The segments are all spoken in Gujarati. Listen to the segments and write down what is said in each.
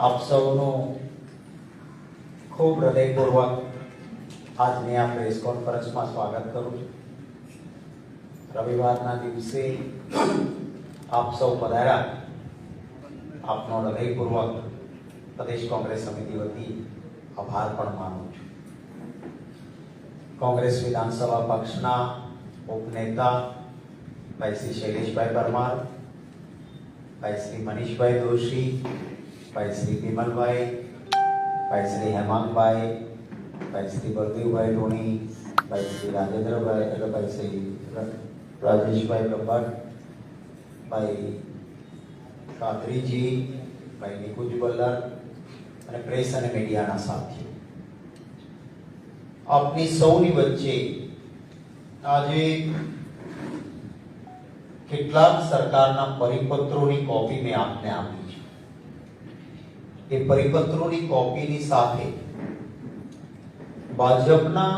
આપ સૌનો ખૂબ હૃદયપૂર્વક આજની આ પ્રેસ કોન્ફરન્સમાં સ્વાગત કરું છું. રવિવારના દિવસે આપ સૌ પધાર્યા, આપનો હૃદયપૂર્વક પ્રદેશ કોંગ્રેસ સમિતિ વતી આભાર પણ માનું છું. કોંગ્રેસ વિધાનસભા પક્ષના ઉપનેતા ભાઈ શ્રી શૈલેષભાઈ પરમાર, ભાઈ શ્રી મનીષભાઈ દોશી, ભાઈ શ્રી વિમલભાઈ, ભાઈ શ્રી હેમાંગભાઈ, ભાઈ શ્રી બળદેવભાઈ ધોની, ભાઈ શ્રી રાજેન્દ્રભાઈ, ભાઈ શ્રી રાજેશભાઈ બ્રહ્મભટ્ટ, ભાઈ કાદરીજી, ભાઈ નિકુંજ બલ્લર અને પ્રેસ અને મીડિયાના સાથીઓ, આપની સૌની વચ્ચે આજે કેટલાક સરકારના પરિપત્રોની કોપી મેં આપને આપી છે. એ પરિપત્રોની કોપીની સાથે ભાજપના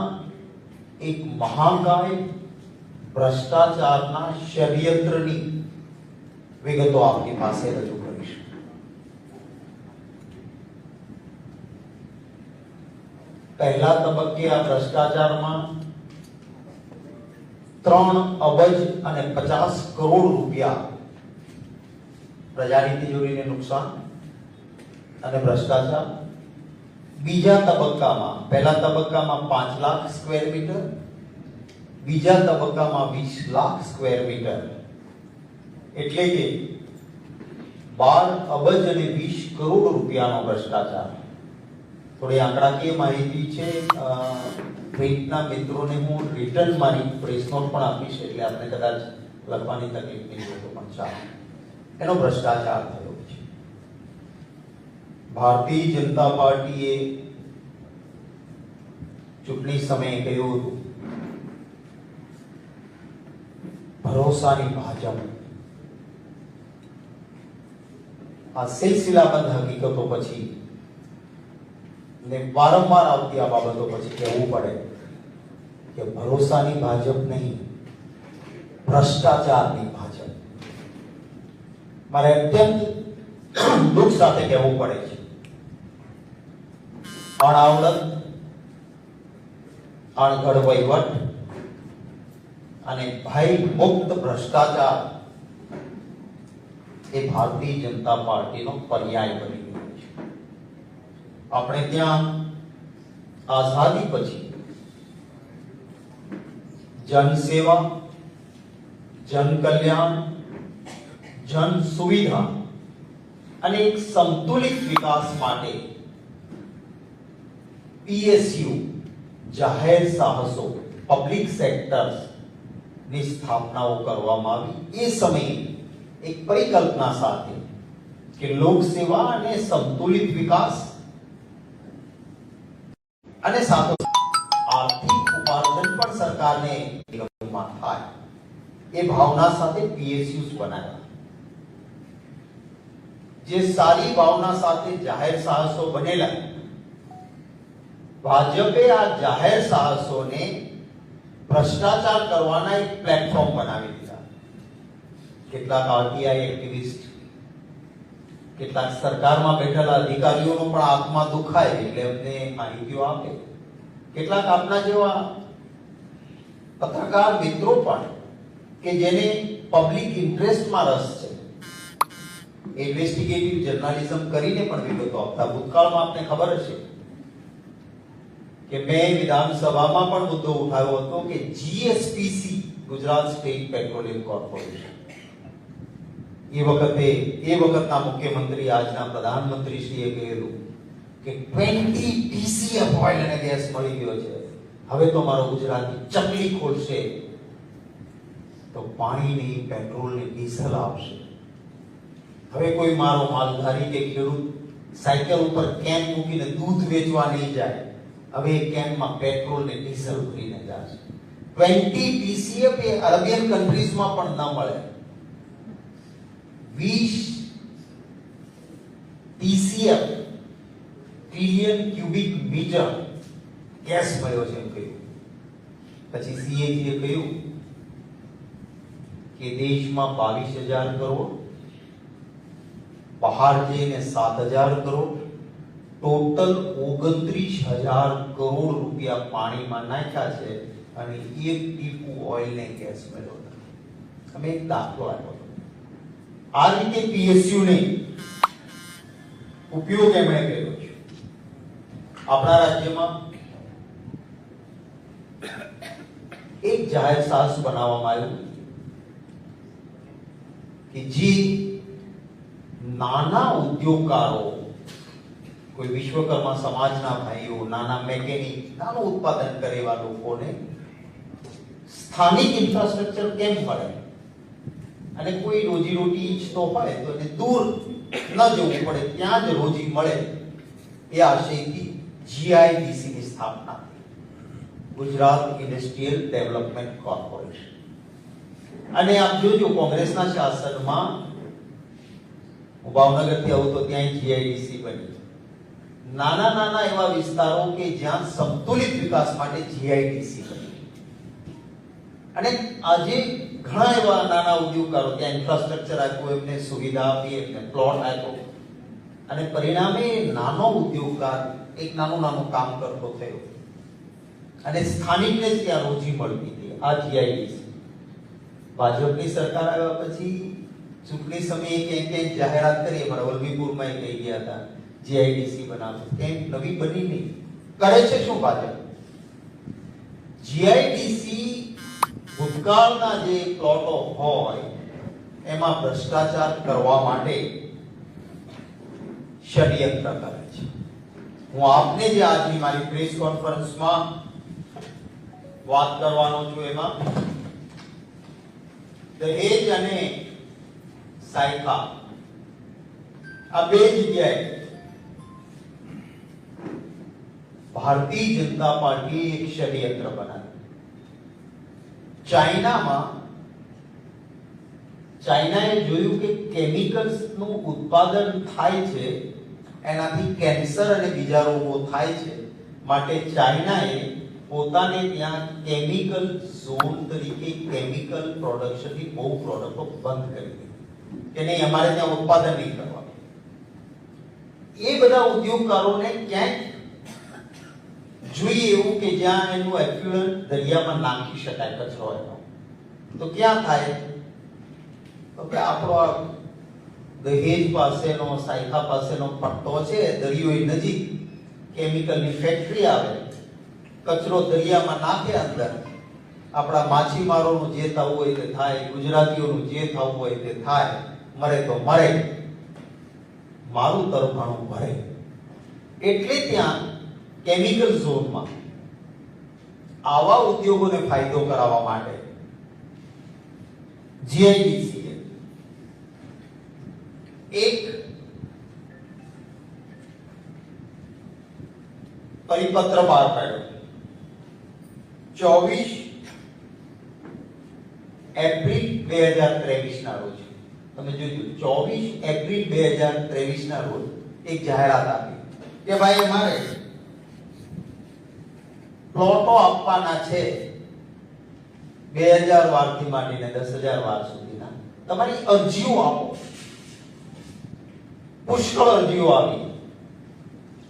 એક મહાકાય ભ્રષ્ટાચારના ષડયંત્રની વિગતો આપની પાસે રજૂ કરીશ. પહેલા તબક્કે આ ભ્રષ્ટાચારમાં 3 અબજ અને 50 કરોડ રૂપિયા પ્રજાની તિજોરીને નુકસાન અને ભ્રષ્ટાચાર. બીજા તબક્કામાં, પહેલા તબક્કામાં 5 લાખ સ્ક્વેર મીટર, બીજા તબક્કામાં 20 લાખ સ્ક્વેર મીટર, એટલે કે 12 અબજ અને 20 કરોડ રૂપિયાનો ભ્રષ્ટાચાર. થોડી આંકડાકીય માહિતી છે, પ્રિન્ટના મિત્રોને હું રિટર્ન મારી પ્રેસ નોટ પણ આપીશ, એટલે આપણે કદાચ લખવાની તકલીફ નહીં હોય તો પણ ચાલે. એનો ભ્રષ્ટાચાર થયો છે. ભારતીય જનતા પાર્ટીએ ચૂંટણી સમયે કહ્યું હતું, ભરોસાની ભાજપ. આ સિલસિલાબંધ હકીકતો પછી ને વારંવાર આવતી આ બાબતો પછી કહેવું પડે કે ભરોસાની ભાજપ નહીં, ભ્રષ્ટાચારની ભાજપ. મારે અત્યંત દુઃખ સાથે કહેવું પડે છે, અણાવડત, અણઘડ વહીવટ અને ભય મુક્ત ભ્રષ્ટાચાર એ ભારતીય જનતા પાર્ટીનો પર્યાય બની ગયો છે. આપણે ત્યાં આઝાદી પછી જનસેવા, જન કલ્યાણ, જન સુવિધા અને એક સંતુલિત વિકાસ માટે પીએસયુ, જાહેર સાહસો, પબ્લિક સેક્ટર્સ ની સ્થાપનાઓ કરવામાં આવી. એ સમયે એક પરિકલ્પના સાથે કે લોક સેવા અને સંતુલિત વિકાસ અને સાથે આર્થિક ઉપાર્જન પણ સરકારને નિગમમાં થાય, એ ભાવના સાથે પીએસયુસ બનાવ્યા. જે સારી ભાવના સાથે જાહેર સાહસો બનેલા, ભાજપે આ જાહેર સાહસોને ભ્રષ્ટાચાર કરવાના એક પ્લેટફોર્મ બનાવી દીધા. કેટલાક આરટીઆઈ એક્ટિવિસ્ટ, કેટલાક સરકારમાં બેઠેલા અધિકારીઓનો પણ આત્મા દુખાય એટલે એમને માહિતીઓ આપે. કેટલાક આપના જેવા પત્રકાર મિત્રો પણ કે જેને પબ્લિક ઇન્ટરેસ્ટમાં રસ છે, ઇન્વેસ્ટિગેટિવ જર્નાલિઝમ કરીને પણ વિગતો આપતા. ભૂતકાળમાં આપને ખબર હશે કે મેં વિધાનસભામાં પણ મુદ્દો ઉઠાવ્યો હતો કે GSPC, Gujarat State Petroleum Corporation, એ વખતના મુખ્યમંત્રી આજના પ્રધાનમંત્રીશ્રીએ કહેલું કે 20 TCF ઓઇલ અને ગેસ મળી ગયો છે, હવે તો મારો ગુજરાતી ચકલી ખોલશે તો પાણી નહીં, પેટ્રોલ ને ડીઝલ આવશે. હવે કોઈ મારો માલધારી કે ખેડૂત સાયકલ ઉપર કેન મૂકીને દૂધ વેચવા નહીં જાય, હવે કેનમાં પેટ્રોલ ને ડીઝલ ભરીને જશે. 20 TCF એ અરેબિયન કન્ટ્રીઝમાં પણ ન મળે. 20 TCF trillion cubic metre gas મળ્યો છે એમ કહ્યું. પછી સીએજીએ કહ્યું કે દેશમાં 22,000 કરોડ બહાર જઈને 7,000 કરોડ, ટોટલ 29,000 કરોડ રૂપિયા પાણીમાં નાખ્યા છે અને એક ટીપું ઓઇલ ને ગેસ મળ્યો નથી. અમે એક દાખલો આપ્યો હતો. આ રીતે પીએસયુ ને ઉપયોગ એમણે કર્યો છે. આપણા રાજ્યમાં એક જાહેર સાહસ બનાવવામાં આવ્યું કે જે નાના ઉદ્યોગકારો, કોઈ વિશ્વકર્મા સમાજના ભાઈઓ, નાના મેકેનિક, નાનું ઉત્પાદન કરે એવા લોકોને સ્થાનિક ઇન્ફ્રાસ્ટ્રક્ચર કેમ મળે અને કોઈ રોજીરોટી ઈચ્છતો હોય તો એને દૂર ન જવું પડે, ત્યાં જ રોજી મળે એ આશયથી જીઆઈડીસી ની સ્થાપના, ગુજરાત ઇન્ડસ્ટ્રીયલ ડેવલપમેન્ટ કોર્પોરેશન. અને આપ જોજો કોંગ્રેસના શાસનમાં હું ભાવનગરથી આવું તો ત્યાં જીઆઈડીસી બની. નાના નાના એવા વિસ્તારો કે જ્યાં સંતુલિત વિકાસ માટે જીઆઈડીસી બની. અને આજે ઘણા એવા નાના ઉદ્યોગકારો ત્યાં ઇન્ફ્રાસ્ટ્રક્ચર આપ્યું, એમને સુવિધા આપી, એમને પ્લોટ આપ્યો અને પરિણામે નાનો ઉદ્યોગકાર એક નાનું કામ કરતો થયો અને સ્થાનિકને જ ત્યાં રોજી મળતી હતી. આ જીઆઈડીસી ભાજપની સરકાર આવ્યા પછી ચૂંટણી સમયે ક્યાંક જાહેરાત કરી, અમારા વલભીપુરમાં કહી ગયા હતા જીઆઈડીસી બનાવશે, કેમ નવી બની નહીં. કરે છે શું ભાજપ? જીઆઈડીસી ભૂતકાળના જે પ્લોટો હોય એમાં ભ્રષ્ટાચાર કરવા માટે ષડયંત્ર કરે છે. હું આપને જે આજની મારી પ્રેસ કોન્ફરન્સમાં વાત કરવાનો છું એમાં દહેજ અને સાયખા આ બે જગ્યાએ ભારતીય જનતા પાર્ટી એક ષડયંત્ર બનાવ્યું. ચાઇનાએ જોયું કે કેમિકલ્સ નું ઉત્પાદન થાય છે, એનાથી કેન્સર અને બીજા રોગો થાય છે, માટે ચાઇનાએ પોતાને ત્યાં કેમિકલ ઝોન તરીકે કેમિકલ પ્રોડક્શનની બહુ પ્રોડક્ટો બંધ કરી દીધી કે નહીં, અમારે ત્યાં ઉત્પાદન નહીં કરવાનું. એ બધા ઉદ્યોગકારોને ક્યાંક જોઈએ એવું કે જ્યાં એનું એફ્યુઅન્ટ દરિયામાં નાખી શકાય કચરો એનો, તો ક્યાં થાય? તો કે આપણો દહેજ પાસેનો, સાયખા પાસેનો પટ્ટો છે, દરિયો એ નજીક, કેમિકલની ફેક્ટરી આવે, કચરો દરિયામાં નાખે અંદર, આપણા માછીમારોનું જે થવું હોય તે થાય, ગુજરાતીઓનું જે થવું હોય તે થાય, મરે તો મરે, મારું તરફાણું ભરે. એટલે ત્યાં કેમિકલ ઝોનમાં આવા ઉદ્યોગોને ફાયદો કરાવવા માટે જીઆઈડીસી એક પરિપત્ર બહાર પાડ્યો. 24 એપ્રિલ 2023 ના રોજ, તમે જોજો, 24 એપ્રિલ 2023 ના રોજ એક જાહેરાત આપી કે ભાઈ અમારે પ્લોટો આપવાના છે 2000 વારથી માંડીને 10,000 વાર સુધીના, તમારી અરજીઓ આપો. પુષ્કળ અરજીઓ આવી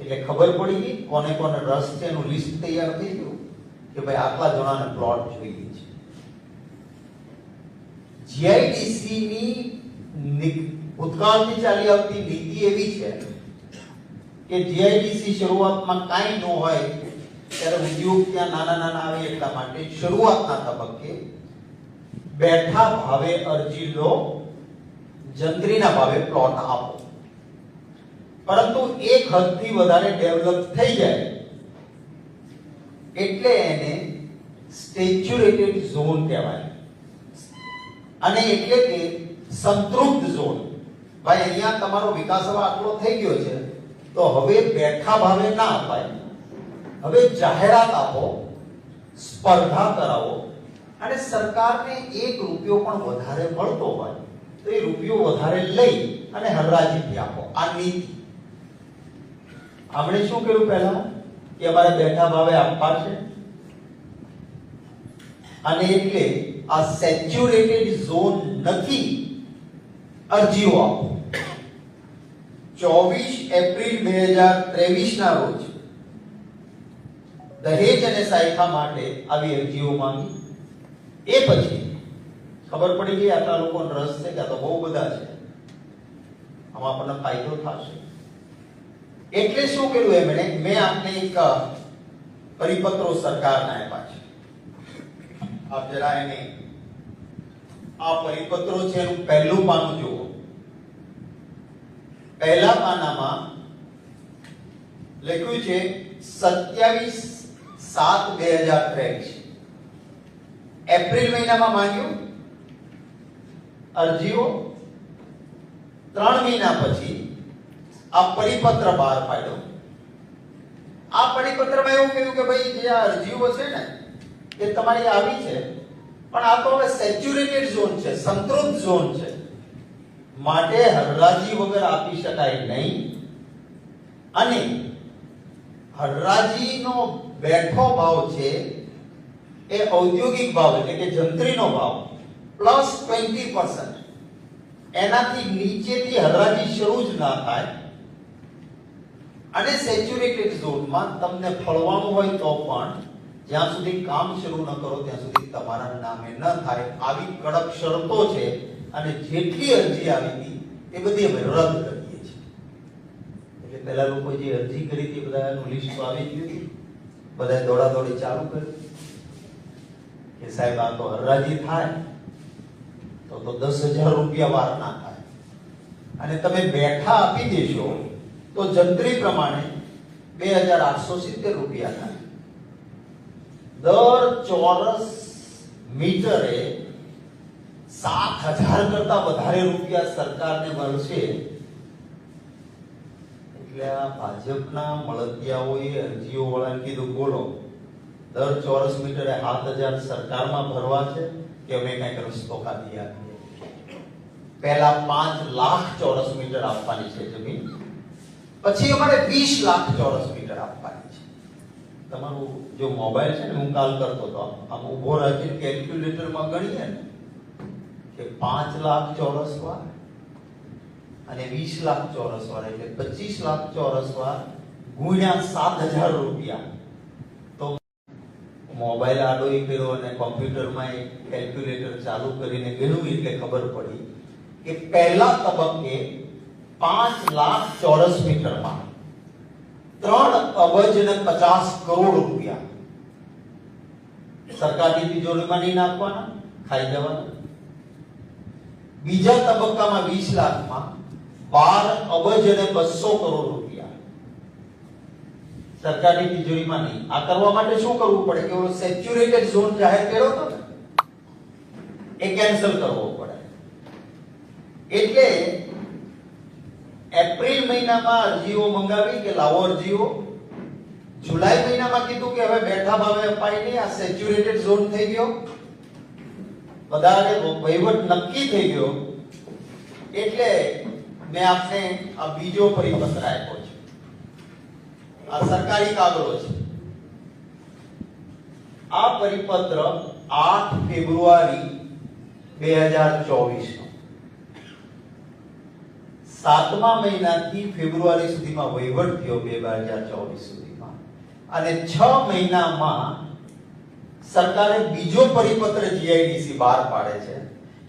એટલે ખબર પડી ગઈ કોને કોને રસ છે, એનું લિસ્ટ તૈયાર થઈ ગયું કે ભાઈ આટલા જણાને પ્લોટ જોઈએ છે. જીઆઈડીસી ની ભૂતકાળથી ચાલી આવતી નીતિ એવી છે કે જીઆઈડીસી શરૂઆતમાં કાંઈ ન હોય ત્યારે ઉદ્યોગ ત્યાં નાના આવે, એટલા માટે શરૂઆતના તબક્કે બેઠા ભાવે અરજી લો, જંત્રીના ભાવે પ્લોટ આપો. પરંતુ એક હદથી વધારે ડેવલપ થઈ જાય એટલે એને સ્ટેચ્યુરેટેડ ઝોન કહેવાય. અને એટલે કે સંતૃપ્ત ઝોન. ભાઈ અહીંયા તમારો વિકાસ હવે આટલો થઈ ગયો છે તો હવે બેઠા ભાવે ના અપાય, હવે જાહેરાત આપો, સ્પર્ધા કરાવો અને સરકારને 1 રૂપિયો પણ વધારે મળતો હોય તો એ રૂપિયો વધારે લઈ અને હરાજીથી આપો. આ નીતિ. આપણે શું કર્યું પહેલા કે અમારે બેઠા ભાવે આપવા છે અને એટલે આ સેચ્યુરેટેડ ઝોન નથી, અરજીઓ આપો. 24 એપ્રિલ 2023 ના રોજ દહેજ અને સાયખા માટે આવી અરજીઓ માંગી. એ પછી ખબર પડી ગઈ આટલા લોકોને રસ છે કે આ તો બહુ બધા છે, આમાં આપણને ફાયદો થશે. એટલે શું કર્યું એમણે, મેં આપને એક પરિપત્રો સરકારના આપ્યા છે. આપ જરા એને આ પરિપત્રો છે એનું પહેલું પાનું જુઓ. પહેલા પાનામાં લખ્યું છે 27/7/2023. એપ્રિલ મહિનામાં માંગ્યું અરજીઓ, 3 મહિના પછી આ પરિપત્ર બહાર પાડ્યો. આ પરિપત્રમાં એવું કહ્યું કે ભાઈ જે આ અરજીઓ છે ને એ તમારી આવી છે, પણ આ તો હવે સેચ્યુરેટેડ ઝોન છે, સંતૃપ્ત ઝોન છે, માટે હરરાજી વગર આપી શકાય નહીં. અને હરરાજીનો બેઠો ભાવ છે એ ઔદ્યોગિક ભાવ એટલે કે જંત્રીનો ભાવ પ્લસ 20%, એનાથી નીચેથી હરરાજી શરૂ જ ના થાય. અને સેચ્યુરેટેડ ઝોનમાં તમને ફળવાનું હોય તો પણ જ્યાં સુધી કામ શરૂ ન કરો ત્યાં સુધી તમારા નામે ન થાય, આવી કડક શરતો છે. અને જેટલી અરજી આવી હતી એ બધી અમે રદ કરીએ છીએ. એટલે પહેલા લોકો જે અરજી કરી હતી બધાનું લિસ્ટ આવી ગયું હતું, બધા દોડાદોડી ચાલુ કરી કે સાહેબ આ તો હરરાજી થાય તો 10,000 રૂપિયા વાર ના થાય, અને તમે બેઠા આપી દેશો તો જંત્રી પ્રમાણે 2,870 રૂપિયા થાય. દર ચોરસ મીટરે 7,000 કરતા વધારે રૂપિયા સરકારને મળશે. એટલે આ ભાજપના મળતિયાઓએ અરજીઓ વાળાને કીધું બોલો, દર ચોરસ મીટરે 7,000 સરકારમાં ભરવા છે કે અમે કઈક રસ્તો કાઢી આપીએ. પહેલા 5 લાખ ચોરસ મીટર આપવાની છે જમીન, પછી અમારે 20 લાખ ચોરસ મીટર આપવાની છે. તમારું જો મોબાઈલ છે ને, હું કાલ કરતો હતો, આમ ઉભો રાખીને કેલ્ક્યુલેટરમાં ગણીએ ને કે 5 લાખ ચોરસ વાર અને 20 લાખ ચોરસ વાર એટલે 25 લાખ ચોરસ વાર ગુણ્યા 7,000 રૂપિયા. તો મોબાઈલ આડો કર્યો અને કોમ્પ્યુટરમાં એક કેલ્ક્યુલેટર ચાલુ કરીને ગણ્યું એટલે ખબર પડી કે પહેલા તબક્કે 5 લાખ ચોરસ મીટરમાં 3,50 કરોડ રૂપિયા સરકારની તિજોરીમાં નહીં નાખવાના, ખાઈ જવાના. બીજા તબક્કામાં 20 લાખમાં 12,200 કરોડ રૂપિયા સરકારની તિજોરીમાં નહીં. આ કરવા માટે શું કરવું પડે કે ઓલો સેચ્યુરેટેડ ઝોન જાહેર કર્યો હતો ને એ કેન્સલ કરવો પડે. એટલે એપ્રિલ મહિનામાં અરજીઓ મંગાવી કે લાવો અરજીઓ, જુલાઈ મહિનામાં કીધું કે હવે બેઠા ભાવે અપાય નહીં, આ સેચ્યુરેટેડ ઝોન થઈ ગયો, બધાને વહીવટ નક્કી થઈ ગયો. એટલે મેં આપને આ બીજો પરિપત્ર આપ્યો છે. આ સરકારી કાગળો છે. આ પરિપત્ર 8 ફેબ્રુઆરી 2024 નો 7મા મહિનાથી ફેબ્રુઆરી સુધીમાં વહીવટ થયો 2024 સુધીમાં, અને 6 મહિનામાં સરકારે બીજો પરિપત્ર જીઆઈડીસી બહાર પાડે છે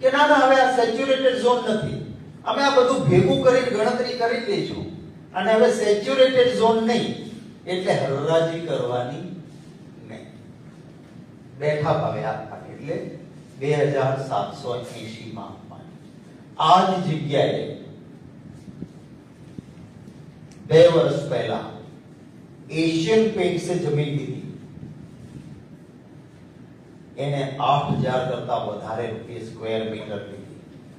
કે ના ના હવે આ સેચ્યુરેટેડ ઝોન નથી, અમે આ બધું ભેગું કરીને ગણતરી કરી લઈશું અને હવે સેચ્યુરેટેડ ઝોન નહીં એટલે હરરાજી કરવાની નહીં, બેઠા ભાવે આપવાની એટલે 2,780 માં આપવાની. આ જ જગ્યાએ 2 વર્ષ પહેલા એશિયન પેઇન્ટ્સે જમીન લીધી, એને 8,000 કરતા વધારે રૂપિયા સ્ક્વેર મીટર લીધી.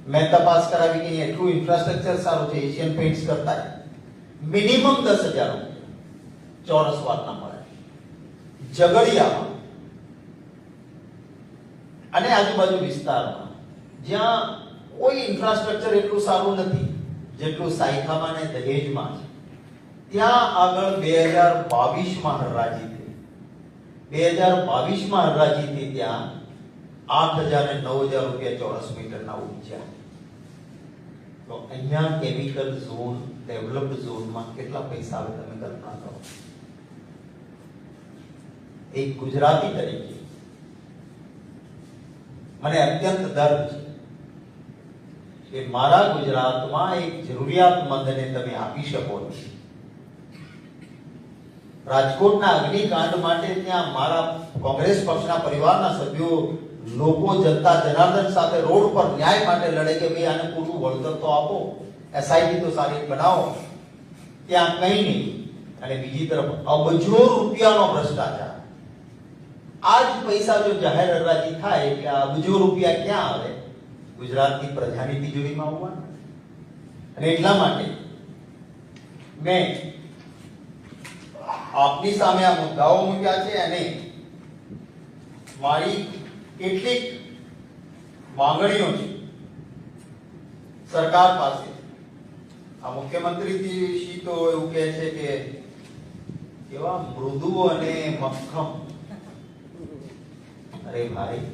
મેં તપાસ કરાવી કે એટલું ઇન્ફ્રાસ્ટ્રક્ચર સારું છે એશિયન પેઇન્ટ્સ કરતા, મિનિમમ 10,000 રૂપિયા ચોરસ વારના મળે. ઝઘડિયામાં અને આજુબાજુ વિસ્તારમાં જ્યાં કોઈ ઇન્ફ્રાસ્ટ્રક્ચર એટલું સારું નથી જેટલું સાયખામાં ને દહેજમાં છે, ત્યાં આગળ 2022માં હરરાજી થઈ. 2022માં હરરાજી થઈ, ત્યાં 8,000 અને 9,000 રૂપિયા ચોરસ મીટરના ઉપજ્યા. તો અહીંયા કેમિકલ ઝોન ડેવલપ્ડ ઝોનમાં કેટલા પૈસા આવે તમે કલ્પના કરો. એક ગુજરાતી તરીકે મને અત્યંત દર્દ છે કે મારા ગુજરાતમાં એક જરૂરિયાતમંદને તમે આપી શકો છો. રાજકોટના અગ્નિકાંડ માટે ત્યાં મારા કોંગ્રેસ પક્ષના પરિવારના સભ્યો લોકો જનતા જનાર્દન સાથે રોડ પર ન્યાય માટે લડે કે ભાઈ આને પૂરું વળતર તો આપો, એસઆઈટી તો સારી બનાવો. ત્યાં કંઈ નહીં. અને બીજી તરફ અબજો રૂપિયાનો ભ્રષ્ટાચાર. આ જ પૈસા જો જાહેર હરાજી થાય એટલે અબજો રૂપિયા ક્યાં આવે? ગુજરાતની પ્રજાની તિજોરીમાં આવવાના. અને એટલા માટે મેં આપની સામે આ મુદ્દાઓ મૂક્યા છે અને મારી કેટલીક માંગણીઓ છે સરકાર પાસે. આ મુખ્યમંત્રીજી તો એવું કહે છે કે કેવા મૃદુ અને મક્ખમ. અરે ભાઈ,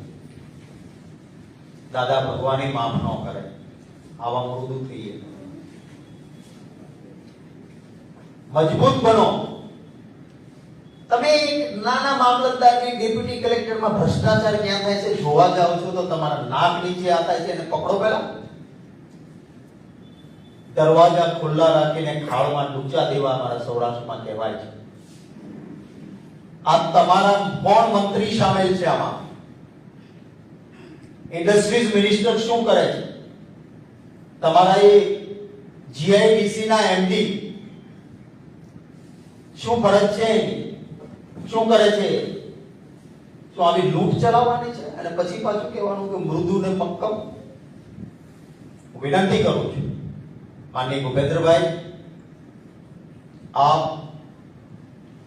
દાદા ભગવાને માફ ન કરે, આવા મૃદુ થઈએ. મજબૂત બનો. તમે એક નાના મામલતદારની ડેપ્યુટી કલેક્ટરમાં ભ્રષ્ટાચાર ક્યાં થાય છે જોવા જાઓ છો તો તમારા નાક નીચે આ થાય છે અને પકડો પેલા. દરવાજા ખુલ્લા રાખીને ખાળમાં ડૂચા દેવા અમારા સૌરાષ્ટ્રમાં કહેવાય છે. આ તમારા કોણ મંત્રી સામેલ છે આમાં? ઇન્ડસ્ટ્રીઝ મિનિસ્ટર શું કરે છે? તમારા એ જીઆઈડીસી ના એમડી શું ફરજ છે? શું કરે છે? શું આવી લૂંટ ચલાવવાની છે અને પછી પાછું કહેવાનું કે મૃદુ ને મક્કમ? વિનંતી કરું છું માનનીય ભૂપેન્દ્રભાઈ, આપ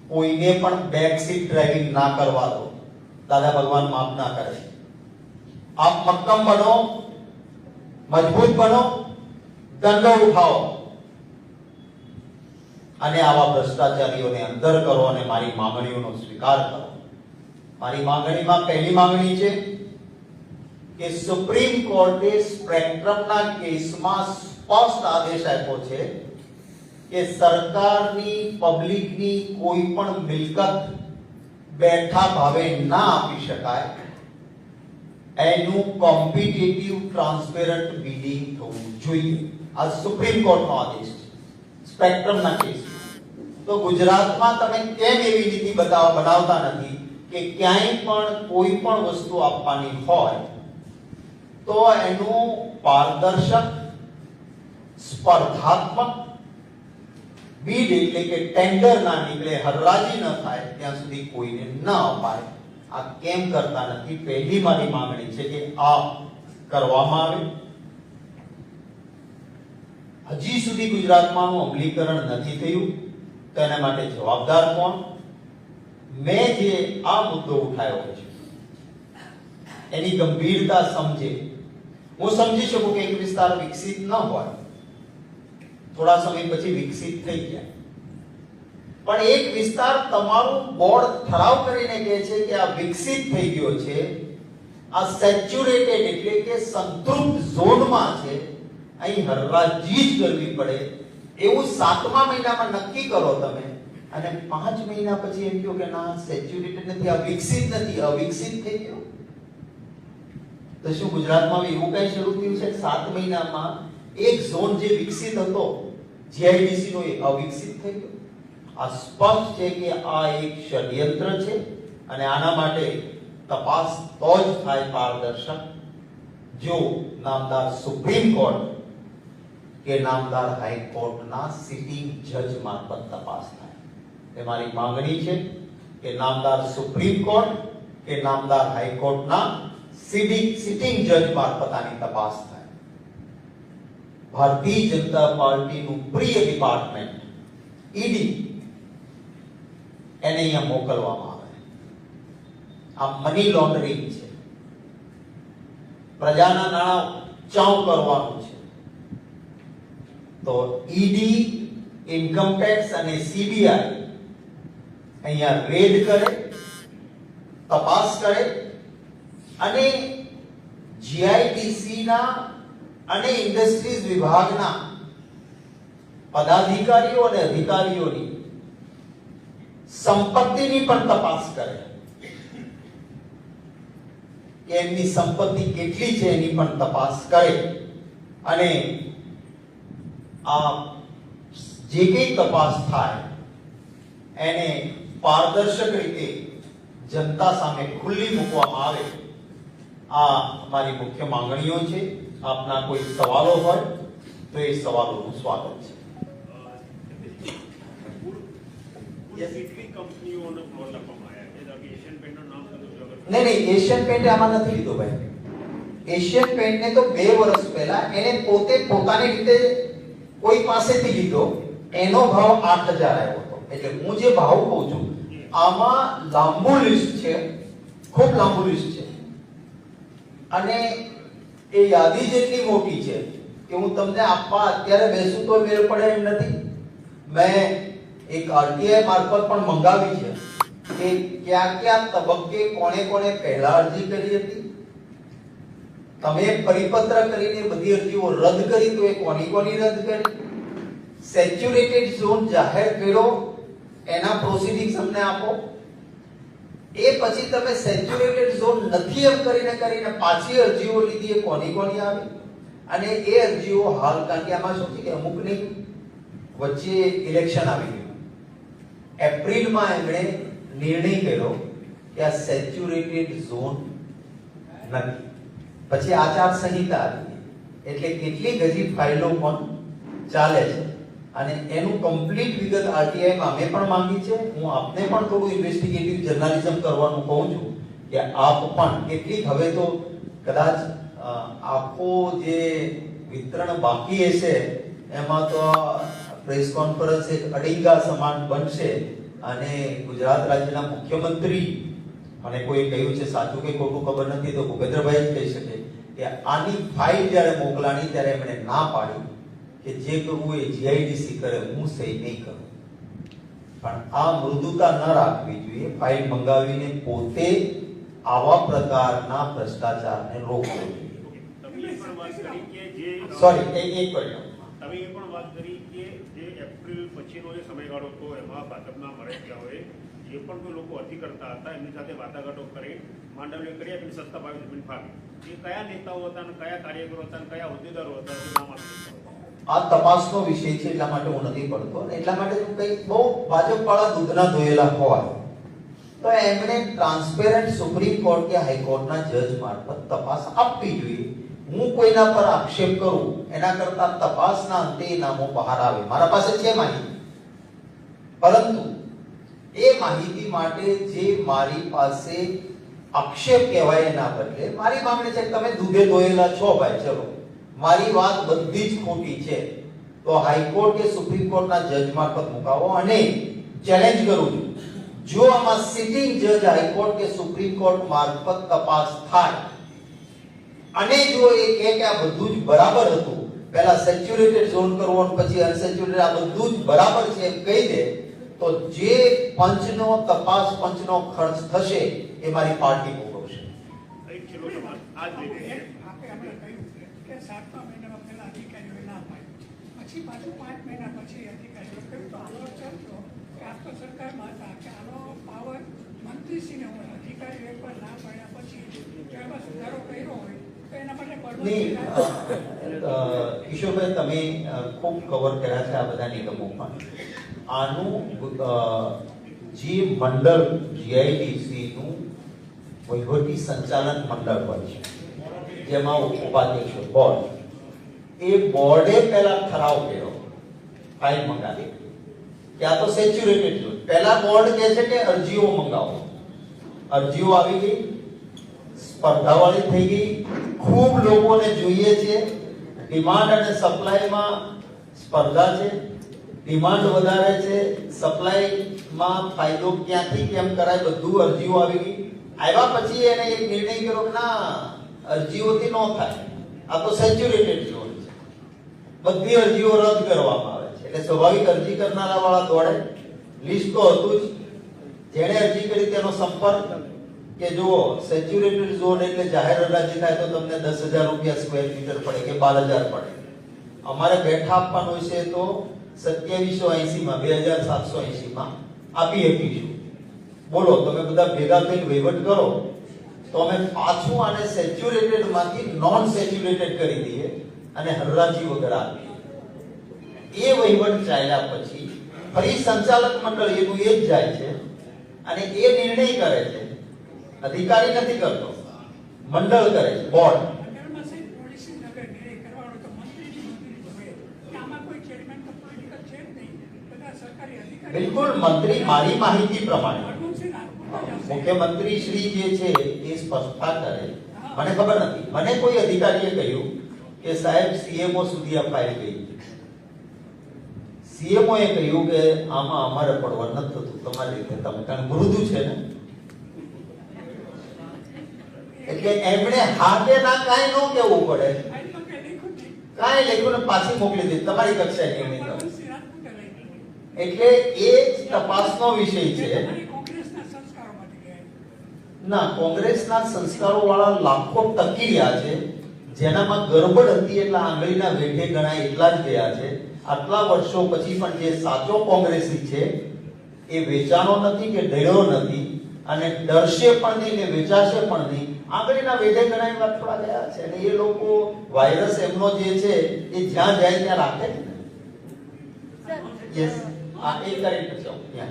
કોઈને પણ બેક સીટ ડ્રાઇવિંગ ના કરવા દો. દાદા ભગવાન માફ ના કરે. આપ મક્કમ બનો, મજબૂત બનો, દંડો ઉઠાવો અને આવા ભ્રષ્ટાચારીઓને અંદર કરો અને મારી માંગણીઓનો સ્વીકાર કરો. મારી માંગણીમાં પહેલી માંગણી છે કે સુપ્રીમ કોર્ટે સ્પેક્ટ્રમના કેસમાં સ્પષ્ટ આદેશ આપ્યો છે કે સરકારની પબ્લિકની કોઈ પણ મિલકત બેઠા ભાવે ના આપી શકાય. એનું કોમ્પિટિટિવ ટ્રાન્સપેરન્ટ બિડિંગ થવું જોઈએ. આ સુપ્રીમ કોર્ટનો આદેશ છે સ્પેક્ટ્રમના કેસ. તો ગુજરાતમાં તમે કેમ એવી નીતિ બનાવતા નથી કે ક્યાંય પણ કોઈ પણ વસ્તુ આપવાની હોય તો એનું પારદર્શક, સ્પર્ધાત્મક બીડ એટલે કે ટેન્ડર ના નીકળે, હરરાજી ન થાય ત્યાં સુધી કોઈને ન અપાય. આ કેમ કરતા નથી? પહેલી મારી માંગણી છે કે આ કરવામાં આવે. હજી સુધી ગુજરાતમાં અમલીકરણ નથી થયું તો એના માટે જવાબદાર કોણ? મેં જે આ મુદ્દો ઉઠાવ્યો છે એની ગંભીરતા સમજે. હું સમજી શકું કે એક વિસ્તાર વિકસિત ન હોય, થોડા સમય પછી વિકસિત થઈ જાય, પણ એક વિસ્તાર તમારું બોર્ડ ઠરાવ કરીને કહે છે કે આ વિકસિત થઈ ગયો છે, આ સેચ્યુરેટેડ એટલે કે સંતૃપ્ત ઝોનમાં છે, અહીં હરરાજી જ કરવી પડે એવું 7મા મહિનામાં નક્કી કરો તમે અને 5 મહિના પછી એમ કહો કે ના સેચ્યુરેટેડ નથી, આ વિકસિત નથી, અવિકસિત થઈ ગયો. તો શું ગુજરાતમાં એવું કઈ શરૂ થયું છે? 7 મહિનામાં એક ઝોન જે વિકસિત હતો જીઆઈડીસી નો એ અવિકસિત થઈ ગયો. આ સ્પષ્ટ છે કે આ એક ષડયંત્ર છે અને આના માટે તપાસ તો જ થાય પારદર્શક જો નામદાર સુપ્રીમ કોર્ટ કે નામદાર હાઈકોર્ટના સિટિંગ જજ મારફત તપાસ થાય. એ મારી માંગણી છે કે નામદાર સુપ્રીમ કોર્ટ કે નામદાર હાઈકોર્ટના સિટિંગ જજ મારફત આની તપાસ થાય. ભારતીય જનતા પાર્ટીનું પ્રિય ડિપાર્ટમેન્ટ ઈડી એને અહીંયા મોકલવામાં આવે. આ મની લોન્ડરિંગ છે, પ્રજાના નાણાં ચાઉ કરવાનું છે. તો ઈડી, ઇન્કમ ટેક્સ અને સીબીઆઈ અહીંયા રેડ કરે, તપાસ કરે અને જીઆઈડીસી ના અને ઇન્ડસ્ટ્રીઝ વિભાગના પદાધિકારીઓ અને અધિકારીઓની સંપત્તિની પણ તપાસ કરે કે એમની સંપત્તિ કેટલી છે એની પણ તપાસ કરે અને આ જે કંઈ તપાસ થાય એને પારદર્શક રીતે જનતા સામે ખુલ્લી મૂકવામાં આવે. આ અમારી મુખ્ય માંગણીઓ છે. આપના કોઈ સવાલો હોય તો એ સવાલોનું સ્વાગત છે. કેટલી કંપનીઓનો પ્લોટ આપવામાં આવ્યા છે? એશિયન પેન્ટનું નામ કીધું. નહીં, એશિયન પેન્ટ આમાં નથી લીધો ભાઈ. એશિયન પેન્ટને તો 2 વર્ષ પહેલા એને પોતે પોતાની રીતે કોઈ પાસેથી લીધો, એનો ભાવ 8000 આવ્યો હતો. એટલે હું જે ભાવ કહું છું આમાં લાંબુ લિસ્ટ છે, ખૂબ લાંબુ લિસ્ટ છે અને એ યાદી જેટલી મોટી છે કે હું તમને આપવા અત્યારે બેસું તો મેળ પડે એમ નથી. મેં એક આરટીઆઈ મારફત પણ મંગાવી છે કે ક્યાં તબક્કે કોણે પહેલા અરજી કરી હતી, તમે પરિપત્ર કરીને બધી અરજીઓ રદ કરી તો એ કોની રદ કરી, સેચ્યુરેટેડ ઝોન જાહેર કર્યો એના પ્રોસિડિંગ્સ અમને આપો, એ પછી તમે સેચ્યુરેટેડ ઝોન નથી એમ કરીને પાછી અરજીઓ લીધી એ કોની આવી અને એ અરજીઓ હાલ કારણ કે આમાં શું છે કે અમુકની વચ્ચે ઇલેક્શન આવી ગયું, એપ્રિલમાં એમણે નિર્ણય કર્યો કે આ સેચ્યુરેટેડ ઝોન નથી. પછી આચાર સંહિતા આવી એટલે કેટલીક હજી ફાઇલો પણ ચાલે છે અને એનું કમ્પ્લીટ વિગત આરટીઆઈમાં અમે પણ માંગી છે. હું આપને પણ થોડું ઇન્વેસ્ટિગેટિવ જર્નાલિઝમ કરવાનું કહું છું કે આપ પણ કેટલીક હવે તો કદાચ આખો જે વિતરણ બાકી હશે એમાં તો પ્રેસ કોન્ફરન્સ એક અડીંગા સમાન બનશે અને ગુજરાત રાજ્યના મુખ્યમંત્રી અને કોઈ કહ્યું છે સાચું કે ખોટું ખબર નથી તો ભૂપેન્દ્રભાઈ જ કહી શકે કે આની ફાઇલ જ્યારે મોકલાણી ત્યારે એમણે ના પાડી કે જે કરવું એ જીઆઈડીસી કરે, હું સહી નહીં કરું. પણ આ મૃદુતા ન રાખવી જોઈએ. ફાઇલ મંગાવીને પોતે આવા પ્રકારના ભ્રષ્ટાચારને રોકવો જોઈએ. તમે એ પણ વાત કરી કે જે સોરી એક મિનિટ, તમે એ પણ વાત કરી કે જે એપ્રિલ પછીનો જે સમયગાળો હતો એમાં ભાજપના મરાઠિયાઓએ જે પણ કોઈ લોકો અરજી કરતા હતા એમની સાથે વાટાઘાટો કરી માંડવણી કરી આપીને સસ્તા ભાવે જમીન ફાવી. એ કયા નેતાઓ હતા અને કયા કાર્યકરો હતા અને કયા હોદ્દેદારો હતા એ નામ આપો. આ તપાસનો વિષય છે એટલા માટે હું નથી પડતો અને એટલા માટે જો કંઈક બહુ ભાજપવાળા દૂધના ધોયેલા હોય તો એમણે ટ્રાન્સપેરન્ટ સુપ્રીમ કોર્ટ કે હાઈકોર્ટના જજ મારફત તપાસ આપવી જોઈએ. હું કોઈના પર આક્ષેપ કરું એના કરતા તપાસના અંતે એ નામો બહાર આવે. મારા પાસે છે માહિતી, પરંતુ એ માહિતી માટે જે મારી પાસે આક્ષેપ કહેવાય એના બદલે મારી માંગણી છે કે તમે દૂધે ધોયેલા છો ભાઈ, ચલો મારી વાત બધી જ ખોટી છે તો હાઈકોર્ટ કે સુપ્રીમ કોર્ટના જજ મારફત મુકાવો અને ચેલેન્જ કરું છું જો આમાં સિટિંગ જજ હાઈકોર્ટ કે સુપ્રીમ કોર્ટ મારફત તપાસ થાય અને જો એ કહે કે આ બધું જ બરાબર હતું, પહેલા સેચ્યુરેટેડ ઝોન કરવો અને પછી અનસેચ્યુરેટેડ, આ બધું જ બરાબર છે એમ કહી દે તો જે પંચનો તપાસ પંચનો ખર્ચ થશે એ મારી પાર્ટી ભોગવશે. એક છેલ્લો સવાલ આ જ રીતે કે 7મા મહિનામાં પહેલા અધિકારીઓ ના પાડ્યું, પછી પાછું 5 મહિના પછી અધિકારીઓ કહ્યું તો આનો ચર્ચો કે આપ તો સરકારમાં હતા કે આનો પાવર મંત્રીશ્રીને હોય, અધિકારીઓ એકવાર ના પાડ્યા પછી જો એમાં સુધારો કર્યો હોય તો એના માટે નહીં કિશોરભાઈ, તમે ખૂબ કવર કર્યા છે આ બધા નિગમોમાં. આનું જે મંડળ જીઆઈડીસી નું વહીવટી સંચાલન મંડળ હોય છે જેમાં ઉપાધ્યક્ષ બોર્ડ, એ બોર્ડે પહેલા ઠરાવ કર્યો ફાઇલ મંગાવી કે આ તો સેચ્યુરેટેડ ઝોન. પહેલા બોર્ડ કહે છે કે અરજીઓ મંગાવો, અરજીઓ આવી ગઈ, સ્પર્ધાવાળી થઈ ગઈ, ખૂબ લોકોને જોઈએ છે, ડિમાન્ડ અને સપ્લાયમાં સ્પર્ધા છે, ડિમાન્ડ વધારે છે, સપ્લાયમાં ફાયદો ક્યાંથી કેમ કરાય બધું અરજીઓ આવી ગઈ. આવ્યા પછી એને એક નિર્ણય કર્યો કે ના અરજીઓથી ન થાય, આ તો સેચ્યુરેટેડ ઝોન છે, બધી અરજીઓ રદ કરવામાં આવે છે. એટલે સ્વાભાવિક અરજી કરનારા વાળા દોડે, લિસ્ટ તો હતું જ, જેણે અરજી કરી તેનો સંપર્ક કે જુઓ સેચ્યુરેટેડ ઝોન એટલે જાહેર હરાજી થાય તો તમને 10,000 રૂપિયા સ્ક્વેર મીટર પડે કે 12,000 પડે. અમારે બેઠા આપવાનું છે તો 2780 માં 2780 માં આપી શકીશું. બોલો તમે બધા ભેગા થઈને વહીવટ કરો તો અમે પાછું આને સેચ્યુરેટેડ માંથી નોન સેચ્યુરેટેડ કરી દઈએ અને હરાજી વગર આપીએ. એ વહીવટ ચાલ્યા પછી ફરી સંચાલક મંડળ એનું એ જ જાય છે અને એ નિર્ણય કરે છે. અધિકારી નથી કરતો, મંડળ કરે છે, બોર્ડ. મંડળમાં સાહેબ પોલિસી નગર નિર્ણય કરવાનો તો મંત્રીની મંજૂરી જોઈએ કે આમાં કોઈ ચેરમેન તો પોલિટિકલ છે જ નહીં, બધા સરકારી અધિકારી. બિલકુલ મંત્રી મારી માહિતી પ્રમાણે મળવું છે ને આપવું જ આવશે. મુખ્યમંત્રી શ્રી જે છે એ સ્પષ્ટતા કરે. મને ખબર નથી, મને કોઈ અધિકારીએ કહ્યું કે સાહેબ સીએમઓ સુધી આ ફાઇલ ગઈ. સીએમઓ એ કહ્યું કે આમાં અમારે પડવા નથી થતું, તમારી રીતે તમે, કારણ મૃદુ છે ને એટલે એમણે હા કે ના કાંઈ ન કહેવું પડે. ફાઇલમાં કંઈ લખ્યું જ નહીં. કાંઈ લખ્યું ને પાછી મોકલી દીધી તમારી કક્ષાએ નિર્ણય કરો. પરમસિંહ રાજપૂતે લખ્યું. એટલે એ તપાસનો વિષય છે. અને કોંગ્રેસના સંસ્કારોમાંથી ગયા. ના, કોંગ્રેસના સંસ્કારો વાળા લાખો ટકી રહ્યા છે. જેનામાં ગરબડ હતી એટલા આંગળીના વેઢે ગણાય એટલા જ ગયા છે. આટલા વર્ષો પછી પણ જે સાચો કોંગ્રેસી છે એ વેચાનો નથી કે ડર્યો નથી અને ડરશે પણ નહીં ને વેચાશે પણ નહીં. આંગળીના વેઢે ગણાય વાત થોડા ગયા છે અને એ લોકો વાયરસ એમનો જે છે એ જ્યાં જાય ત્યાં રાખે છે ને. યસ, આ એક કરી પછી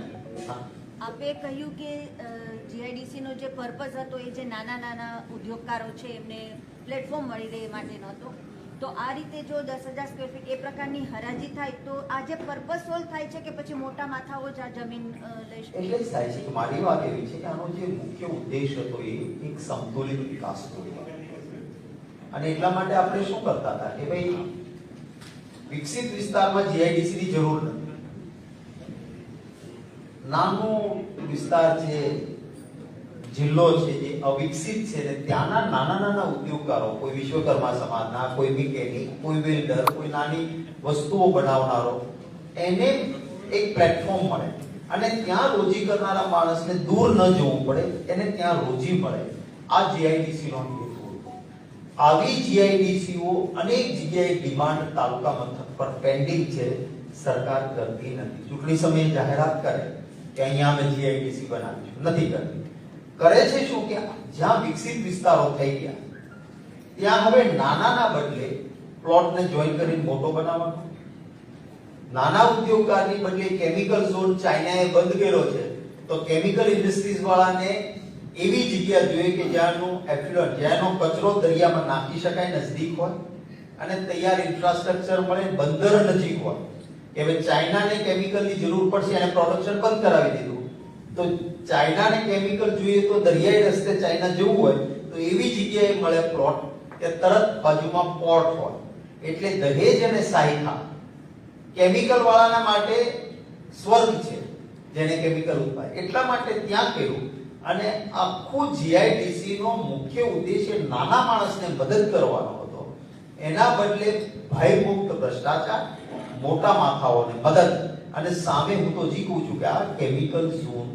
હા. આપે કહ્યું કે જીઆઈડીસી નો જે પર્પઝ હતો એ જે નાના નાના ઉદ્યોગકારો છે એમને પ્લેટફોર્મ મળી રહે એ માટે નહોતો. તો આ રીતે જો 10,000 સ્ક્વેર ફીટ એ પ્રકારની હરાજી થાય તો આ જે પર્પઝ સોલ્વ થાય છે કે પછી મોટા માથાઓ જ આ જમીન લઈ શકે? એટલે જ થાય છે કે મારી વાત એવી છે કે આનો જે મુખ્ય ઉદ્દેશ હતો એ એક સંતુલિત વિકાસનો હતો. અને એટલા માટે આપણે શું કરતા હતા કે ભાઈ વિકસિત વિસ્તારમાં જીઆઈડીસી ની જરૂર નથી. નાનો વિસ્તાર છે, જિલ્લો છે જે અવિકસિત છે ને ત્યાંના નાના નાના ઉદ્યોગકારો, કોઈ વિશ્વકર્મા સમાજના, કોઈ મિકેનિક, કોઈ વેલ્ડર, કોઈ નાની વસ્તુઓ બનાવનારો, એને એક પ્લેટફોર્મ મળે અને ત્યાં રોજી કરનારા માણસને દૂર ન જવું પડે, એને ત્યાં રોજી મળે. આ જીઆઈડીસી નો હેતુ હતો. આવી જીઆઈડીસીઓ અનેક જગ્યાએ ડિમાન્ડ તાલુકા મથક પર પેન્ડિંગ છે, સરકાર કરતી નથી. ચૂંટણી સમયે જાહેરાત કરે કે અહીંયા અમે જીઆઈડીસી બનાવીશું, નથી કરતી. કરે છે શું કે જ્યાં વિકસિત વિસ્તારો થઈ ગયા ત્યાં હવે નાનાના બદલે પ્લોટને જોઈન કરીને મોટો બનાવવાનો. નાના ઉદ્યોગકારની બદલે કેમિકલ ઝોન ચાઇનાએ બંધ કર્યો છે તો કેમિકલ ઇન્ડસ્ટ્રીઝ વાળાને એવી જગ્યા જોઈએ કે જ્યાંનું એફ્લુઅન્ટ, જ્યાંનો કચરો દરિયામાં નાખી શકાય, નજદીક હોય અને તૈયાર ઇન્ફ્રાસ્ટ્રક્ચર મળે, બંદર નજીક હોય. કે હવે ચાઇનાને કેમિકલની જરૂર પડશે અને પ્રોડક્શન બંધ કરાવી દીધું તો ચાઇનાને કેમિકલ જોઈએ તો દરિયાઈ રસ્તે ચાઇના જવું હોય તો એવી જગ્યાએ મળે પ્લોટ કે તરત બાજુમાં પોર્ટ હોય. એટલે દહેજ અને સાયખા કેમિકલ વાળાના માટે સ્વર્ગ છે, જેને કેમિકલ ઉત્પાદન. એટલા માટે ત્યાં કર્યું અને આખું જીઆઈડીસી નો મુખ્ય ઉદ્દેશ્ય નાના માણસને મદદ કરવાનો હતો. એના બદલે ભયમુક્ત ભ્રષ્ટાચાર, મોટા માથાઓને મદદ અને સામે હું તો જી કહું છું કે આ કેમિકલ ઝોન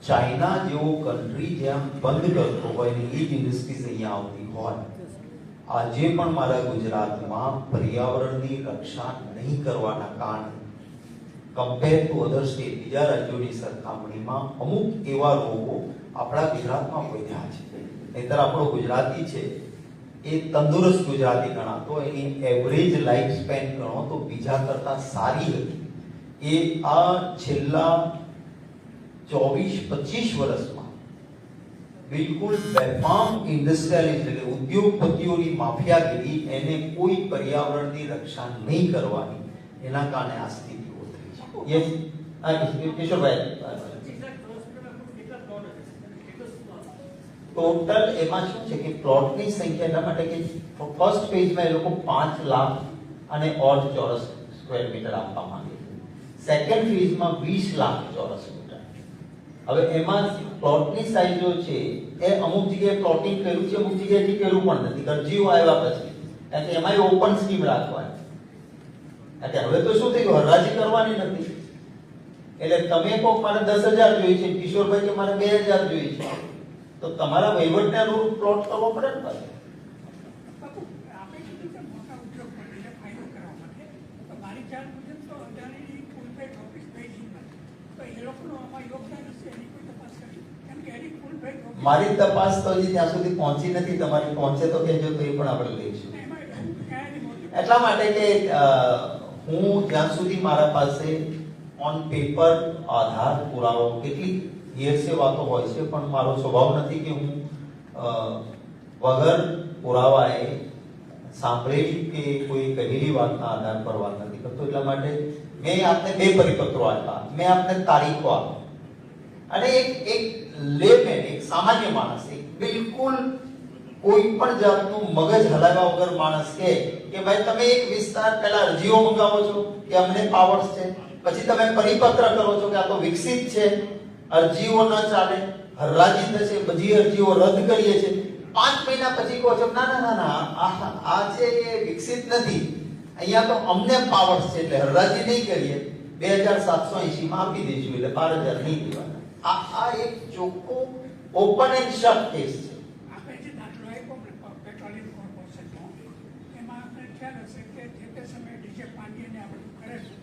ચાઇના જેવો કન્ટ્રી જ્યાં બંધ કરતો હોય ને એ જ ઇન્ડસ્ટ્રીઝ અહીંયા આવતી હોય. આજે પણ મારા ગુજરાતમાં પર્યાવરણની રક્ષા નહીં કરવાના કારણે કમ્પેર ટુ અધર સ્ટેટ, બીજા રાજ્યોની સરખામણીમાં અમુક એવા રોગો આપણા ગુજરાતમાં વધ્યા છે. નહીતર આપણો ગુજરાતી છે એ તંદુરસ્ત ગુજરાતી ગણાતો, એની એવરેજ લાઈફ સ્પેન ગણો તો બીજા કરતા સારી હતી. એ આ છેલ્લા 24-25 વર્ષમાં બિલકુલ બેફામ ઇન્ડસ્ટ્રીયલિસ્ટ એટલે ઉદ્યોગપતિઓની માફિયાગીરી, એને કોઈ પર્યાવરણની રક્ષા નહીં કરવાની, એના કારણે આ સ્થિતિઓ થઈ છે. યસ કિશોરભાઈ, ટોટલ એમાં શું છે કે પ્લોટની સંખ્યા એટલા માટે કે ફર્સ્ટ પેજમાં એ લોકો 5 લાખ અને ઓડ ચોરસ સ્ક્વેર મીટર આપવા માંગે છે. સેકન્ડ ફેઝમાં 20 લાખ ચોરસ મીટર. હવે એમાં પ્લોટની સાઈઝો છે એ અમુક જગ્યાએ પ્લોટિંગ કર્યું છે, અમુક જગ્યાએ કર્યું પણ નથી. અરજીઓ આવ્યા પછી કારણ કે એમાં ઓપન સ્કીમ રાખવાની. એટલે હવે તો શું થઈ ગયું, હરાજી કરવાની નથી. એટલે તમે કહો મારે 10,000 જોઈએ છે, કિશોરભાઈ કે મારે 2,000 જોઈએ છે, તો તમારા વહીવટને અનુરૂપ પ્લોટ કરવો પડે ને ભાઈ. બાપુ, આપણે કીધું કે મોટા ઉદ્યોગપતિને ફાયદો કરવા માટે, તો મારી જાણ મુજબ તો અદાણીની ફૂલ-પેડ ઓફિસ બેઇજિંગમાં છે. તો એ લોકોનું આમાં યોગદાન હશે, એની કોઈ તપાસ કરી? કેમ કે એની ફૂલ-પેડ ઓફિસ મારી તપાસ તો હજી ત્યાં સુધી પહોંચી નથી. તમારી પહોંચે તો કહેજો, તો એ પણ આપણે લઈશું. એમાં ક્યાંયની મોટી એટલા માટે કે હું જ્યાં સુધી મારા પાસે ઓન પેપર આધાર પુરાવો, કેટલીક હેરસે વાતો હોય છે, પણ મારો સ્વભાવ નથી કે હું વગર પુરાવાએ સાંભળેલી કે કોઈ કહેલી વાતના આધાર પર વાત નથી કરતો. એટલા માટે મેં આપને 2 પરિપત્રો આપ્યા, મેં આપને તારીખો આપી, અને એક લેમેન, એક સામાન્ય માણસ, એક બિલકુલ કોઈ પણ જાતનું મગજ હલાવ્યા વગર માણસ કે ભાઈ તમે એક વિસ્તાર પહેલા અરજીઓ મંગાવો છો કે અમને પાવર્સ છે, પછી તમે પરિપત્ર કરો છો કે આ તો વિકસિત છે, અરજીઓ ન ચાલે, હરાજી થશે, બધી અરજીઓ રદ કરીએ છીએ. 5 મહિના પછી કહો છો ના ના ના ના આ છે એ વિકસિત નથી, અહીંયા તો અમને પાવર્સ છે એટલે હરાજી નહીં કરીએ, 2780 માં આપી દઈશું, એટલે 12000 નહીં દેવાના. આ એક ચોખ્ખો ઓપન એન્ડ શટ કેસ છે. આપણે જે દાખલો આપ્યો પેટ્રોલિયમ કોર્પોરેશનનો, એમાં આપણે ખ્યાલ હશે કે જે તે સમયે ડીજે પાંડ્યને આ બધું કરેલું,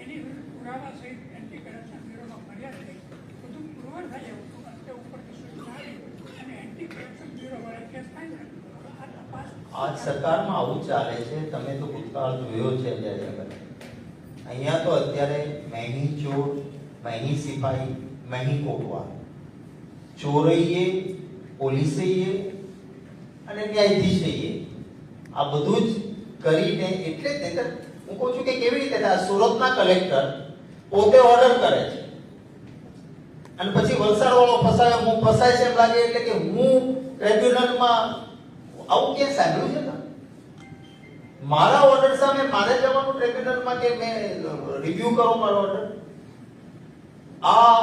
એની વિરુદ્ધ પુરાવા સહિત એન્ટી કરપ્શન બ્યુરોમાં ફરિયાદ થઈ, બધું પુરવાર થઈ એવું હતું, અંતે ઉપરથી સૂચના આવી અને એન્ટી કરપ્શન બ્યુરો વાળા કેસ ફાઇનલ. આ તપાસ આજ સરકારમાં આવું ચાલે છે. તમે તો ભૂતકાળ જોયો છે જ્યારે આગળ. અહીંયા તો અત્યારે મહેની ચોર, મહેની સિપાહી, મહેની કોટવા, ચોરઈએ, પોલીસઈએ અને ન્યાયાધીશઈએ આ બધું જ કરીને, એટલે જ નહીં હું કહું છું કે કેવી રીતે સુરતના કલેક્ટર પોતે ઓર્ડર કરે છે અને પછી વલસાડ વાળો ફસાય, હું ફસાય છે એમ લાગે એટલે કે હું ટ્રિબ્યુનલમાં, આવું ક્યાં સાંભળ્યું છે? મારા ઓર્ડર સામે મારે જવાનું ટ્રિબ્યુનલમાં કે મેં રિવ્યુ કરો મારો ઓર્ડર? આ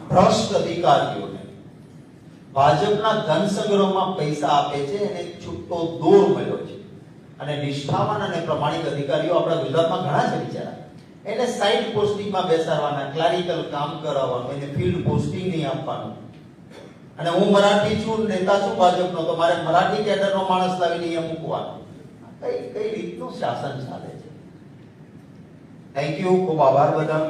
ભ્રષ્ટ અધિકારીઓને ભાજપના ધન સંગ્રહમાં પૈસા આપે છે એને છૂટો દોર મળ્યો છે. અને નિષ્ઠાવાન અને પ્રમાણિક અધિકારીઓ આપણા ગુજરાતમાં ઘણા છે બિચારા. એને સાઇડ પોસ્ટિંગમાં બેસાડવાના, ક્લારિકલ કામ કરાવવાનું, એને ફિલ્ડ પોસ્ટિંગ નહીં આપવાનું. અને હું મરાઠી છું, નેતા છું ભાજપનો, તો મારે મરાઠી કેડરનો માણસ લાવીને અહીંયા મૂકવાનો. કઈ રીતનું શાસન ચાલે છે? થેન્ક યુ, ખૂબ આભાર બધા.